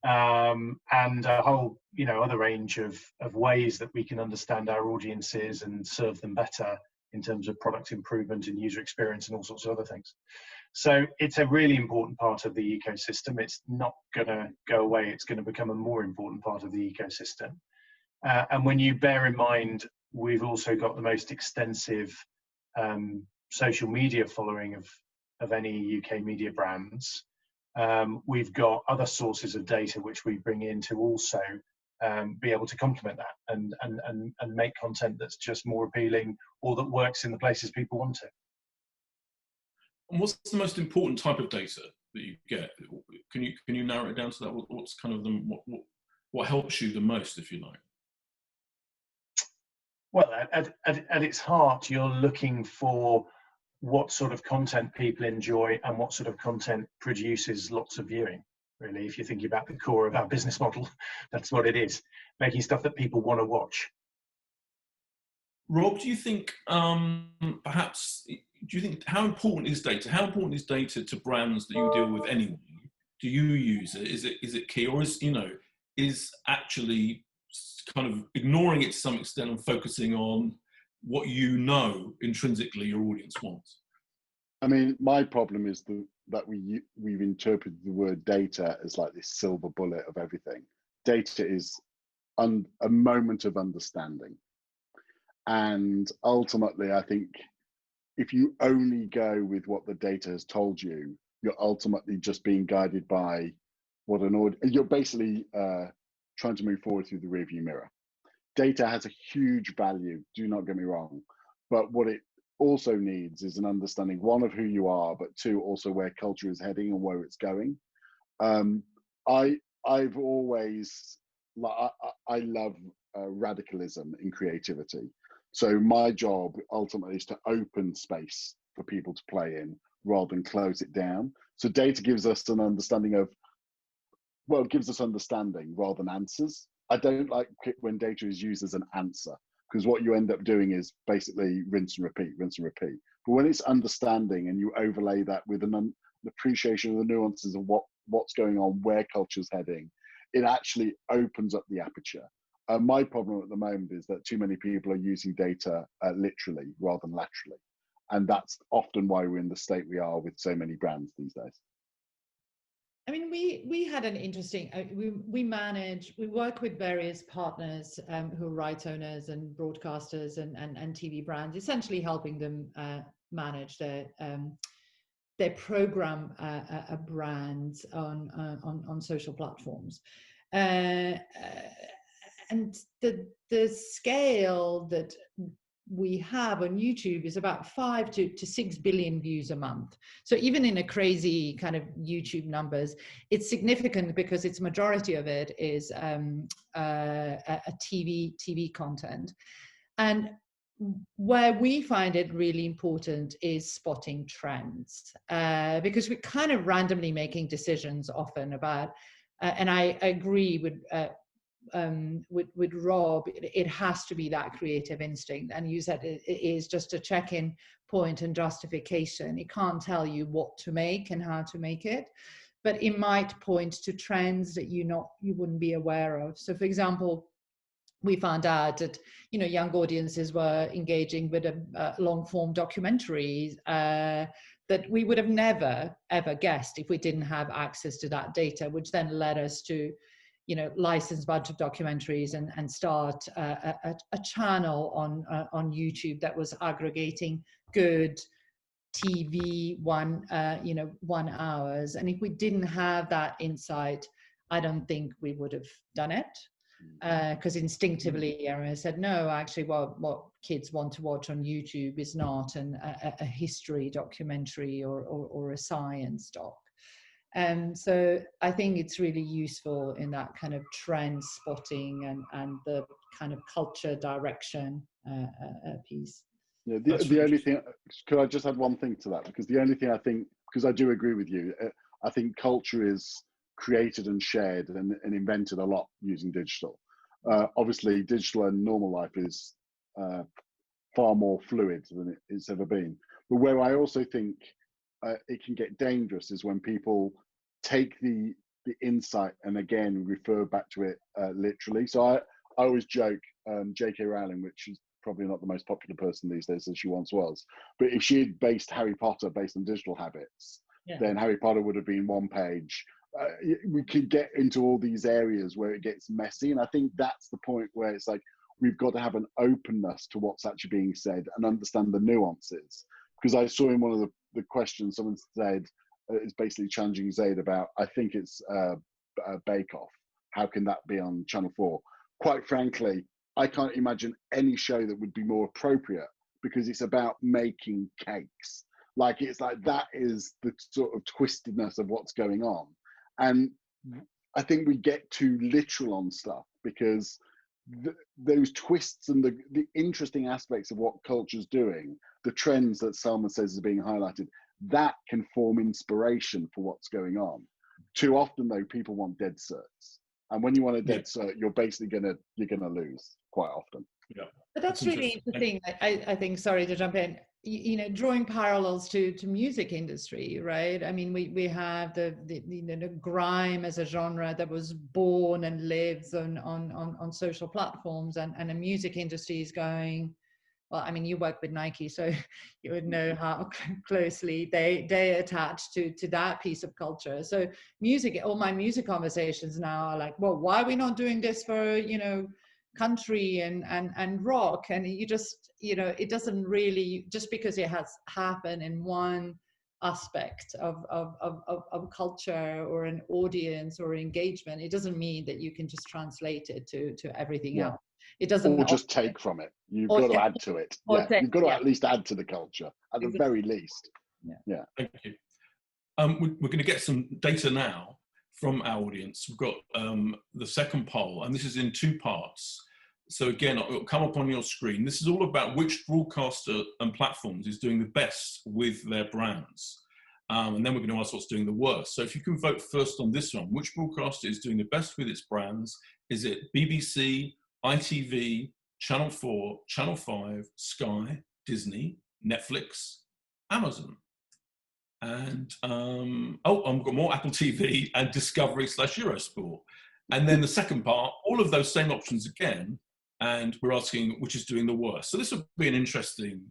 and a whole other range of ways that we can understand our audiences and serve them better in terms of product improvement and user experience and all sorts of other things. So it's a really important part of the ecosystem. It's not going to go away. It's going to become a more important part of the ecosystem. And when you bear in mind, we've also got the most extensive social media following of any UK media brands. We've got other sources of data which we bring in to also be able to complement that and make content that's just more appealing or that works in the places people want it. And what's the most important type of data that you get? Can you narrow it down to that? What's kind of what helps you the most, if you like? Well, at its heart, you're looking for what sort of content people enjoy and what sort of content produces lots of viewing. Really, if you're thinking about the core of our business model, that's what it is, making stuff that people want to watch. Rob, do you think how important is data? How important is data to brands that you deal with anyway? Do you use it? Is it key, or is actually kind of ignoring it to some extent and focusing on what intrinsically your audience wants? I mean, my problem is that we've interpreted the word data as like this silver bullet of everything. Data is a moment of understanding. And ultimately, I think if you only go with what the data has told you, you're ultimately just being guided by what you're basically trying to move forward through the rearview mirror. Data has a huge value, do not get me wrong, but what it also needs is an understanding, one, of who you are, but two, also where culture is heading and where it's going. I've always, I love radicalism in creativity. So my job ultimately is to open space for people to play in rather than close it down. So data gives us an understanding of, well, it gives us understanding rather than answers. I don't like when data is used as an answer, because what you end up doing is basically rinse and repeat, rinse and repeat. But when it's understanding and you overlay that with an appreciation of the nuances of what's going on, where culture's heading, it actually opens up the aperture. My problem at the moment is that too many people are using data literally rather than laterally. And that's often why we're in the state we are with so many brands these days. I mean, we had an interesting, we work with various partners who are rights owners and broadcasters and TV brands, essentially helping them manage their program brands on social platforms. And the scale that we have on YouTube is about 5 to 6 billion views a month. So even in a crazy kind of YouTube numbers, it's significant because its majority of it is a TV content. And where we find it really important is spotting trends, because we're kind of randomly making decisions often about, and I agree with Rob, it has to be that creative instinct. And you said it is just a check-in point and justification. It can't tell you what to make and how to make it, but it might point to trends that you wouldn't be aware of. So for example, we found out that, you know, young audiences were engaging with a long-form documentaries that we would have never, ever guessed if we didn't have access to that data, which then led us to, you know, license a bunch of documentaries and start a channel on YouTube that was aggregating good TV 1 hours. And if we didn't have that insight, I don't think we would have done it. Because instinctively, I said, no, actually, what kids want to watch on YouTube is not a history documentary or a science doc. And so I think it's really useful in that kind of trend spotting and the kind of culture direction piece. Yeah, the only thing, could I just add one thing to that? Because the only thing I think, because I do agree with you, I think culture is created and shared and invented a lot using digital. Obviously, digital and normal life is far more fluid than it's ever been. But where I also think it can get dangerous is when people take the insight and again refer back to it literally. So I always joke, J.K. Rowling, which is probably not the most popular person these days as she once was, but if she had based Harry Potter based on digital habits, then Harry Potter would have been one page. We could get into all these areas where it gets messy, and I think that's the point where it's like we've got to have an openness to what's actually being said and understand the nuances. Because I saw in one of the questions someone said is basically challenging Zaid about, I think it's Bake Off. How can that be on Channel 4? Quite frankly, I can't imagine any show that would be more appropriate, because it's about making cakes. Like, it's like that is the sort of twistedness of what's going on. And I think we get too literal on stuff, because those twists and the interesting aspects of what culture's doing, the trends that Selma says are being highlighted, that can form inspiration for what's going on. Too often, though, people want dead certs. And when you want a dead cert, you're basically you're gonna lose quite often. Yeah. But that's really the thing. I think, sorry to jump in, you know, drawing parallels to music industry, right? I mean, we have the grime as a genre that was born and lives on social platforms, and the music industry is going, well, I mean, you work with Nike, so you would know how closely they attach to that piece of culture. So music, all my music conversations now are like, well, why are we not doing this for, you know, country and rock? And you just, you know, it doesn't really, just because it has happened in one aspect of culture or an audience or engagement, it doesn't mean that you can just translate it to everything else. It doesn't, or just take from it. You've got to add to it. You've got to at least add to the culture at the very least. Thank you. We're going to get some data now from our audience. We've got the second poll, and this is in 2 parts. So again, it'll come up on your screen. This is all about which broadcaster and platforms is doing the best with their brands. And then we're going to ask what's doing the worst. So if you can vote first on this one, which broadcaster is doing the best with its brands? Is it BBC, ITV, Channel 4, Channel 5, Sky, Disney, Netflix, Amazon? And, I've got more Apple TV and Discovery / Eurosport. And then the second part, all of those same options again, and we're asking which is doing the worst. So this would be an interesting,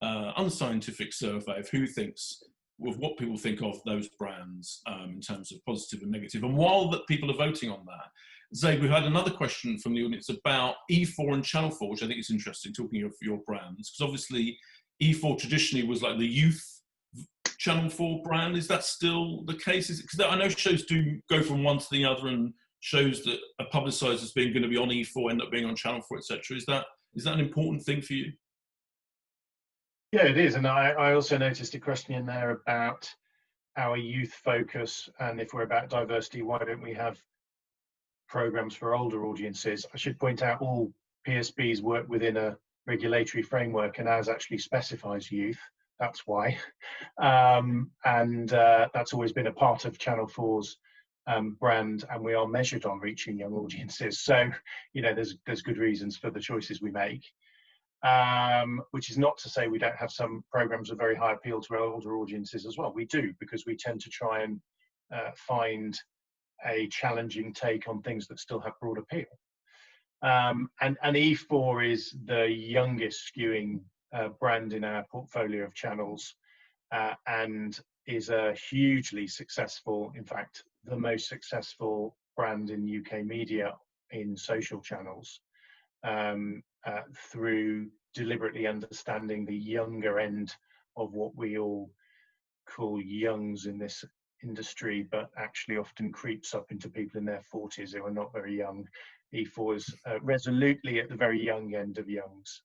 unscientific survey of who thinks, of what people think of those brands in terms of positive and negative. And while that people are voting on that, Zaid, we've had another question from the audience about E4 and Channel 4, which I think is interesting, talking of your brands, because obviously E4 traditionally was like the youth Channel 4 brand. Is that still the case? Because I know shows do go from one to the other, and shows that are publicised as being going to be on E4 end up being on Channel 4, etc. Is that an important thing for you? Yeah, it is. And I also noticed a question in there about our youth focus, and if we're about diversity, why don't we have programs for older audiences? I should point out all PSBs work within a regulatory framework, and ours actually specifies youth. That's why. That's always been a part of Channel 4's brand, and we are measured on reaching young audiences. So, you know, there's good reasons for the choices we make. Which is not to say we don't have some programs of very high appeal to our older audiences as well. We do, because we tend to try and find a challenging take on things that still have broad appeal. And E4 is the youngest skewing brand in our portfolio of channels, and is a hugely successful, in fact, the most successful brand in UK media in social channels, through deliberately understanding the younger end of what we all call youngs in this industry, but actually often creeps up into people in their 40s who are not very young. E4 is resolutely at the very young end of youngs.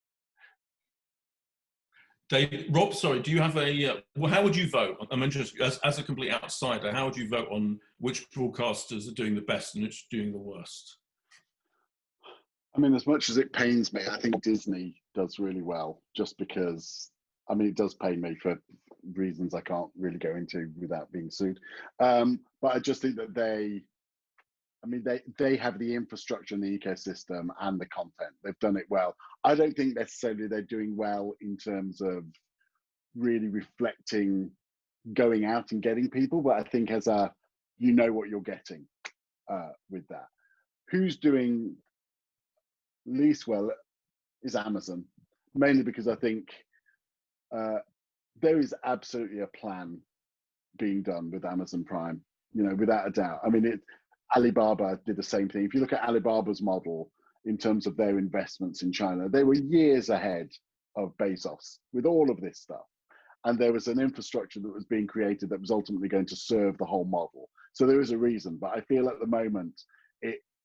David, Rob, sorry, do you have a, well, how would you vote? I'm interested, as a complete outsider, how would you vote on which broadcasters are doing the best and which are doing the worst? I mean, as much as it pains me, I think Disney does really well, just because, I mean, it does pain me for reasons I can't really go into without being sued. But I just think that they have the infrastructure and the ecosystem and the content. They've done it well. I don't think necessarily they're doing well in terms of really reflecting, going out and getting people, but I think as a, you know what you're getting with that. Who's doing least well is Amazon, mainly because I think there is absolutely a plan being done with Amazon Prime, you know, without a doubt. I mean, Alibaba did the same thing. If you look at Alibaba's model in terms of their investments in China, they were years ahead of Bezos with all of this stuff. And there was an infrastructure that was being created that was ultimately going to serve the whole model. So there is a reason, but I feel at the moment,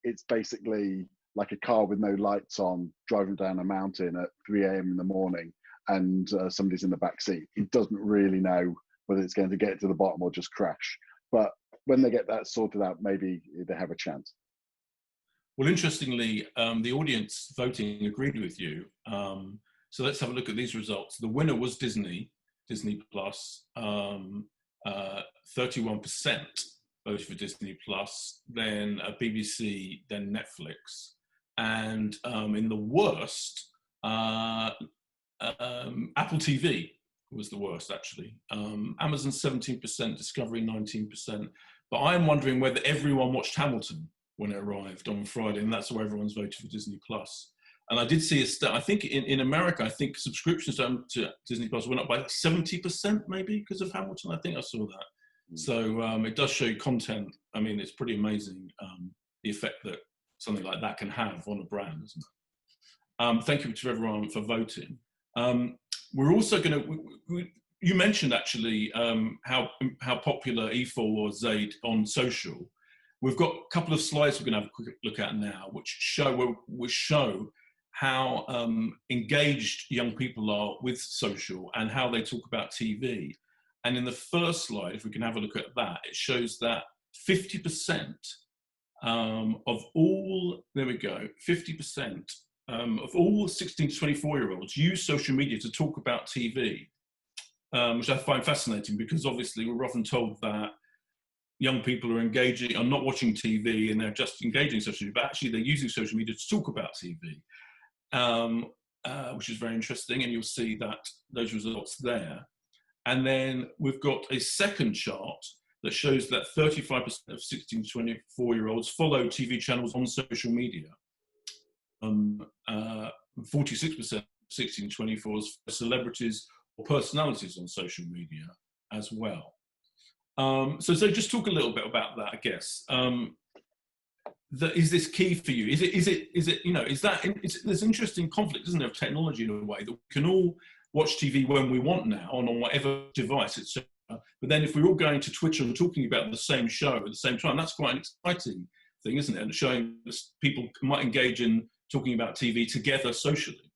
it's basically like a car with no lights on, driving down a mountain at 3 a.m. in the morning, and somebody's in the back seat. It doesn't really know whether it's going to get to the bottom or just crash. But when they get that sorted out, maybe they have a chance. Well, interestingly, the audience voting agreed with you. So let's have a look at these results. The winner was Disney Plus. 31% voted for Disney Plus, then BBC, then Netflix. And in the worst, Apple TV was the worst, actually. Amazon 17%, Discovery 19%. But I'm wondering whether everyone watched Hamilton when it arrived on Friday, and that's why everyone's voted for Disney Plus. And I did see a stat, I think in America, I think subscriptions to Disney Plus went up by 70% maybe because of Hamilton. I think I saw that. So it does show content. I mean, it's pretty amazing the effect that something like that can have on a brand, isn't it? Thank you to everyone for voting. We're also going to, you mentioned actually how popular E4 was, Zaid, on social. We've got a couple of slides we're going to have a quick look at now, which show how engaged young people are with social and how they talk about TV. And in the first slide, if we can have a look at that, it shows that 50% of all, there we go, 50% of all 16 to 24-year-olds use social media to talk about TV, which I find fascinating because obviously we're often told that young people are not watching TV and they're just engaging social media, but actually they're using social media to talk about TV, which is very interesting, and you'll see that those results there. And then we've got a second chart that shows that 35% of 16 to 24-year-olds follow TV channels on social media. 46% of 16 to 24s celebrities or personalities on social media as well. So just talk a little bit about that, I guess. Is this key for you? Is it you know, there's interesting conflict, isn't there, of technology in a way that we can all watch TV when we want now on whatever device, etc. But then if we're all going to Twitter and talking about the same show at the same time, that's quite an exciting thing, isn't it? And showing people might engage in talking about TV together socially.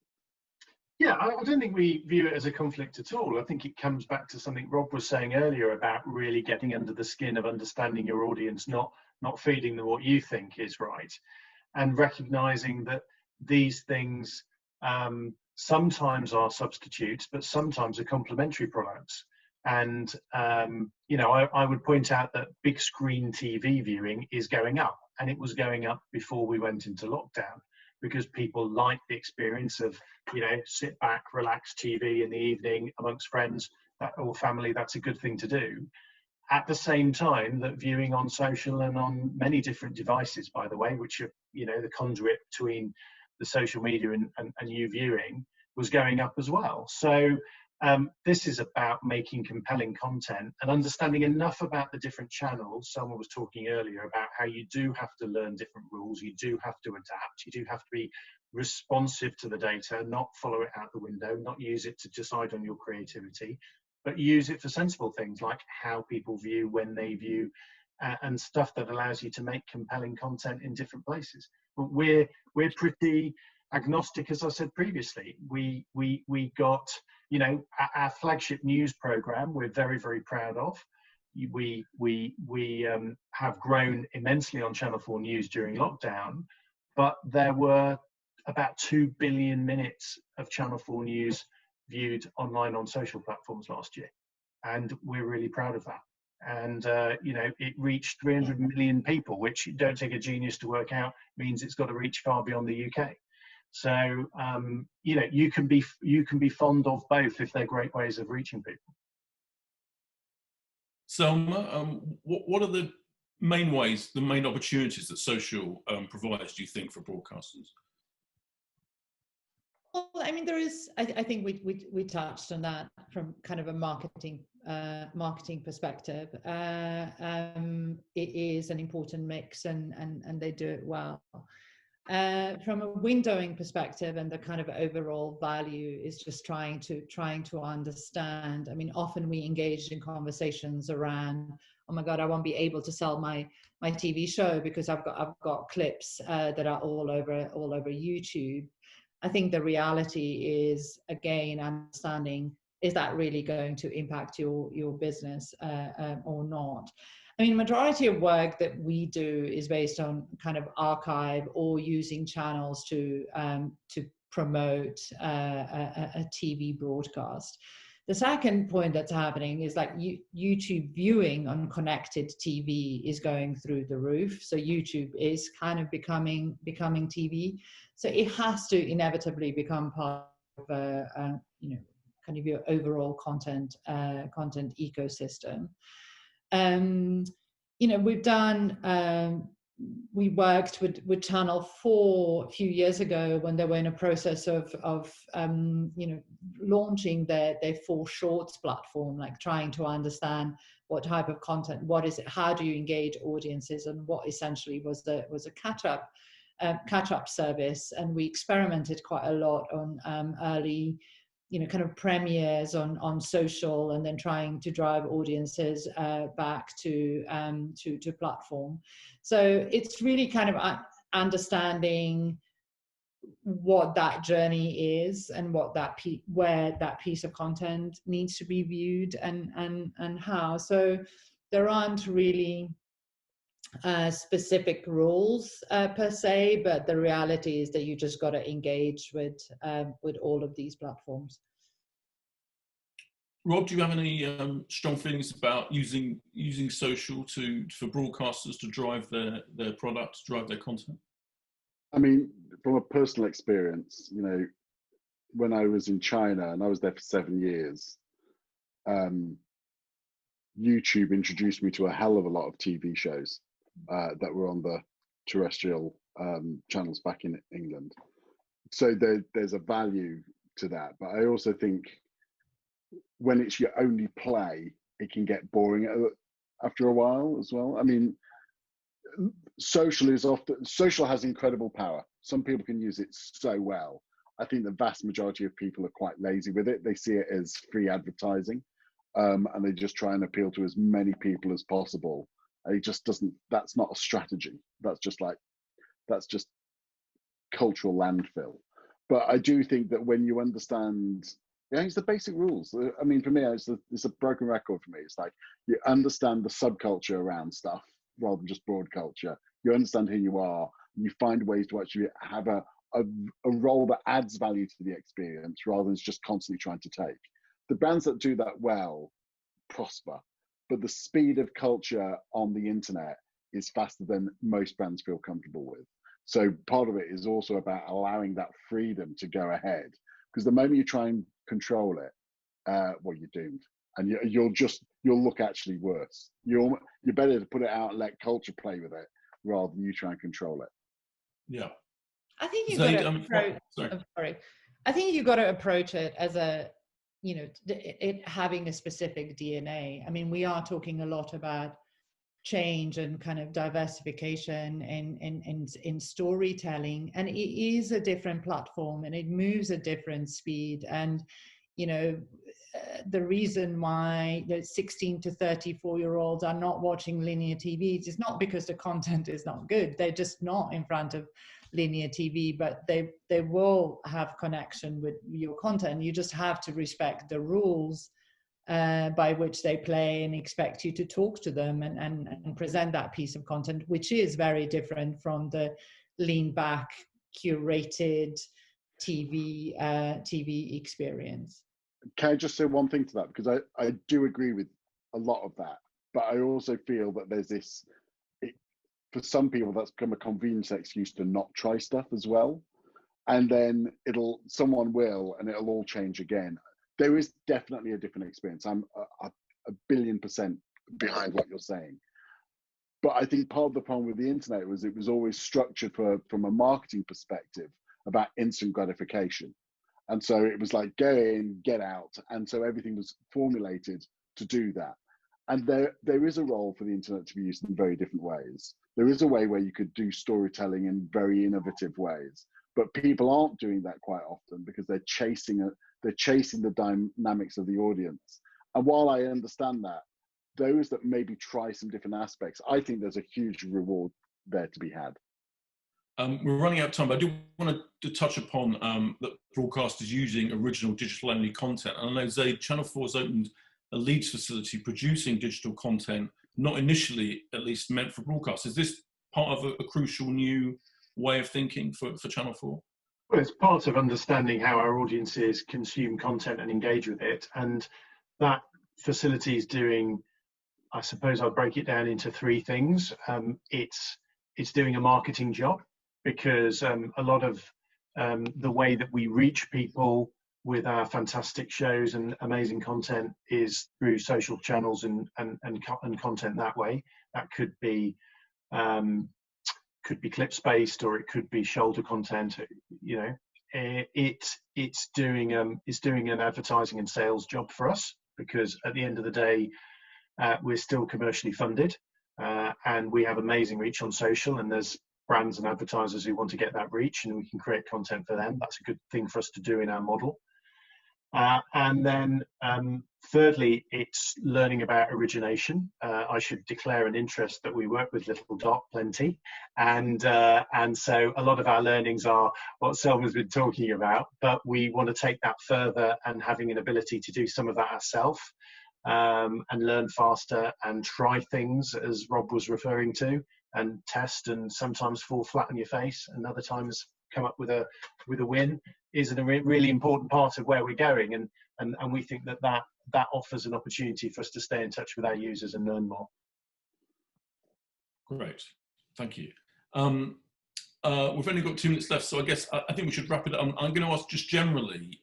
Yeah, I don't think we view it as a conflict at all. I think it comes back to something Rob was saying earlier about really getting under the skin of understanding your audience, not feeding them what you think is right, and recognizing that these things sometimes are substitutes, but sometimes are complementary products. And you know, I would point out that big screen TV viewing is going up, and it was going up before we went into lockdown, because people like the experience of, you know, sit back, relax TV in the evening amongst friends or family. That's a good thing to do. At the same time that viewing on social and on many different devices, by the way, which are, you know, the conduit between the social media and you viewing, was going up as well. So this is about making compelling content and understanding enough about the different channels. Selma was talking earlier about how you do have to learn different rules, you do have to adapt, you do have to be responsive to the data, not follow it out the window, not use it to decide on your creativity, but use it for sensible things like how people view, when they view, and stuff that allows you to make compelling content in different places. But we're pretty agnostic, as I said previously. We got, you know, our flagship news program we're very, very proud of. We have grown immensely on Channel 4 News during lockdown, but there were about 2 billion minutes of Channel 4 News viewed online on social platforms last year, and we're really proud of that. And you know, it reached 300 million people, which don't take a genius to work out means it's got to reach far beyond the UK. So you know, you can be fond of both if they're great ways of reaching people. Selma, what are the main ways, the main opportunities that social provides, do you think, for broadcasters? Well, I mean, there is. I think we touched on that from kind of a marketing perspective. It is an important mix, and they do it well. From a windowing perspective, and the kind of overall value is just trying to understand. I mean, often we engage in conversations around, oh my God, I won't be able to sell my TV show because I've got clips that are all over YouTube. I think the reality is, again, understanding, is that really going to impact your business or not? I mean, majority of work that we do is based on kind of archive or using channels to promote a TV broadcast. The second point that's happening is like YouTube viewing on connected TV is going through the roof. So YouTube is kind of becoming TV. So it has to inevitably become part of you know, kind of your overall content ecosystem. You know, we've done we worked with Channel 4 a few years ago when they were in a process of launching their 4 Shorts platform, like trying to understand what type of content, what is it, how do you engage audiences, and what essentially was a catch-up service. And we experimented quite a lot on early kind of premieres on social, and then trying to drive audiences back to platform. So it's really kind of understanding what that journey is, and what where that piece of content needs to be viewed, and how. So there aren't really specific rules per se, but the reality is that you just got to engage with all of these platforms. Rob, do you have any strong feelings about using social for broadcasters to drive their product, drive their content? I mean, from a personal experience, when I was in China, and I was there for 7 years, YouTube introduced me to a hell of a lot of TV shows that were on the terrestrial channels back in England. So there's a value to that. But I also think when it's your only play, it can get boring after a while as well. I mean, social has incredible power. Some people can use it so well. I think the vast majority of people are quite lazy with it. They see it as free advertising, and they just try and appeal to as many people as possible. And it just doesn't. That's not a strategy. That's just cultural landfill. But I do think that when you understand, it's the basic rules. I mean, for me, it's a broken record for me. It's like you understand the subculture around stuff rather than just broad culture. You understand who you are. And you find ways to actually have a role that adds value to the experience rather than just constantly trying to take. The brands that do that well prosper, but the speed of culture on the internet is faster than most brands feel comfortable with. So part of it is also about allowing that freedom to go ahead, because the moment you try and control it, well, you're doomed, and you'll look actually worse. You're better to put it out and let culture play with it rather than you try and control it. Yeah. I think you've got to approach it as it having a specific DNA. I mean, we are talking a lot about change and kind of diversification in storytelling, and it is a different platform and it moves at different speed. And the reason why the 16 to 34-year-olds are not watching linear TV is not because the content is not good. They're just not in front of linear TV, but they will have connection with your content. You just have to respect the rules by which they play, and expect you to talk to them and present that piece of content, which is very different from the lean back, curated TV experience. Can I just say one thing to that? Because I do agree with a lot of that, but I also feel that there's this, for some people, that's become a convenience excuse to not try stuff as well. And then someone will, and it'll all change again. There is definitely a different experience. I'm a billion% behind what you're saying. But I think part of the problem with the internet was it was always structured from a marketing perspective about instant gratification. And so it was like go in, get out. And so everything was formulated to do that. And there is a role for the internet to be used in very different ways. There is a way where you could do storytelling in very innovative ways, but people aren't doing that quite often because they're chasing the dynamics of the audience. And while I understand that, those that maybe try some different aspects, I think there's a huge reward there to be had. We're running out of time, but I do want to touch upon that broadcasters using original digital-only content. And I know Zaid, Channel 4 has opened a Leeds facility producing digital content, not initially at least meant for broadcast. Is this part of a crucial new way of thinking for Channel 4? Well, it's part of understanding how our audiences consume content and engage with it. And that facility is doing, I suppose I'll break it down into 3 things. It's doing a marketing job, because a lot of the way that we reach people with our fantastic shows and amazing content is through social channels and content that way. That could be could be clips based, or it could be shoulder content. You know, it's doing an advertising and sales job for us, because at the end of the day, we're still commercially funded, and we have amazing reach on social, and there's brands and advertisers who want to get that reach, and we can create content for them. That's a good thing for us to do in our model. And then thirdly, it's learning about origination. I should declare an interest that we work with Little Dot plenty, and so a lot of our learnings are what Selma's been talking about, but we want to take that further, and having an ability to do some of that ourselves, and learn faster and try things, as Rob was referring to, and test, and sometimes fall flat on your face, and other times come up with a win, is a really important part of where we're going, and we think that offers an opportunity for us to stay in touch with our users and learn more. Great, thank you. We've only got 2 minutes left, so I guess I think we should wrap it up. I'm going to ask just generally,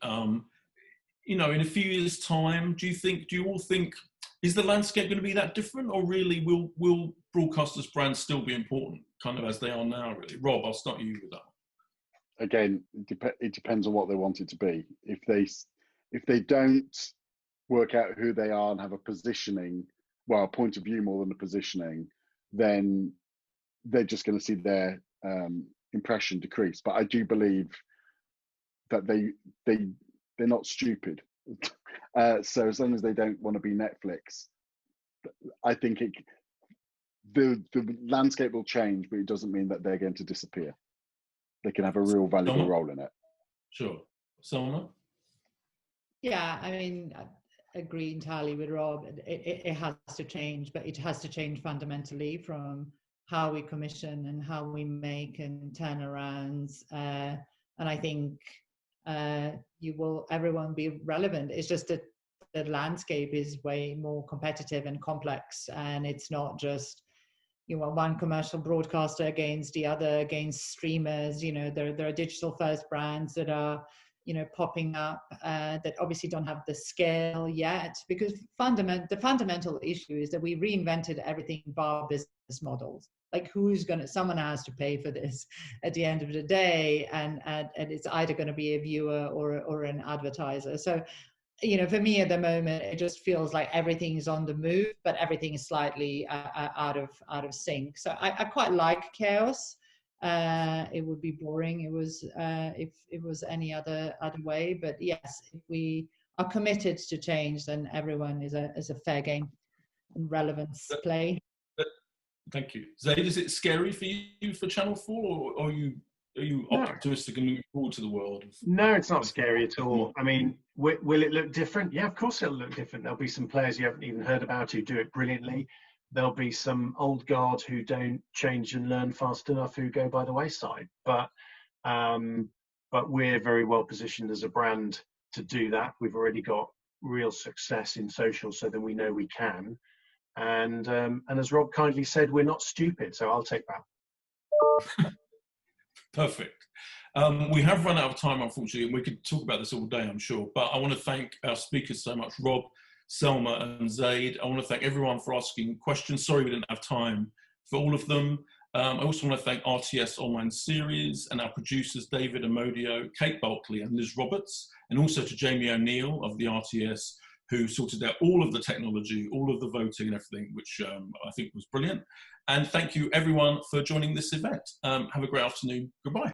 you know, in a few years' time, do you all think, is the landscape going to be that different, or really will broadcasters' brands still be important, kind of as they are now, really? Rob, I'll start you with that. Again, it depends on what they want it to be. If they don't work out who they are and have a positioning, well, a point of view more than a positioning, then they're just going to see their impression decrease. But I do believe that they're not stupid. So as long as they don't want to be Netflix, I think the landscape will change, but it doesn't mean that they're going to disappear. They can have a real valuable role in it. Sure. Selma? Yeah, I mean, I agree entirely with Rob. It has to change, but it has to change fundamentally from how we commission and how we make and turnarounds. And I think everyone be relevant. It's just that the landscape is way more competitive and complex, and it's not just, you know, one commercial broadcaster against the other, against streamers. You know, there are digital first brands that are, you know, popping up that obviously don't have the scale yet, because the fundamental issue is that we reinvented everything bar business models. Like, someone has to pay for this at the end of the day, and it's either going to be a viewer or an advertiser. So, you know, for me at the moment, it just feels like everything is on the move, but everything is slightly out of sync. So I quite like chaos. It would be boring. If it was any other way. But yes, if we are committed to change, then everyone is a fair game and relevance play. Thank you. Zaid, is it scary for you for Channel 4, or are you optimistic and looking forward to the world? No, it's not scary at all. I mean, will it look different? Yeah, of course it'll look different. There'll be some players you haven't even heard about who do it brilliantly. There'll be some old guard who don't change and learn fast enough, who go by the wayside. But we're very well positioned as a brand to do that. We've already got real success in social, so then we know we can. And as Rob kindly said, we're not stupid, so I'll take that. Perfect. We have run out of time, unfortunately, and we could talk about this all day, I'm sure. But I want to thank our speakers so much, Rob, Selma and Zaid. I want to thank everyone for asking questions. Sorry we didn't have time for all of them. I also want to thank RTS Online Series and our producers, David Amodio, Kate Bulkley and Liz Roberts, and also to Jamie O'Neill of the RTS, who sorted out all of the technology, all of the voting and everything, which I think was brilliant. And thank you everyone for joining this event. Have a great afternoon. Goodbye.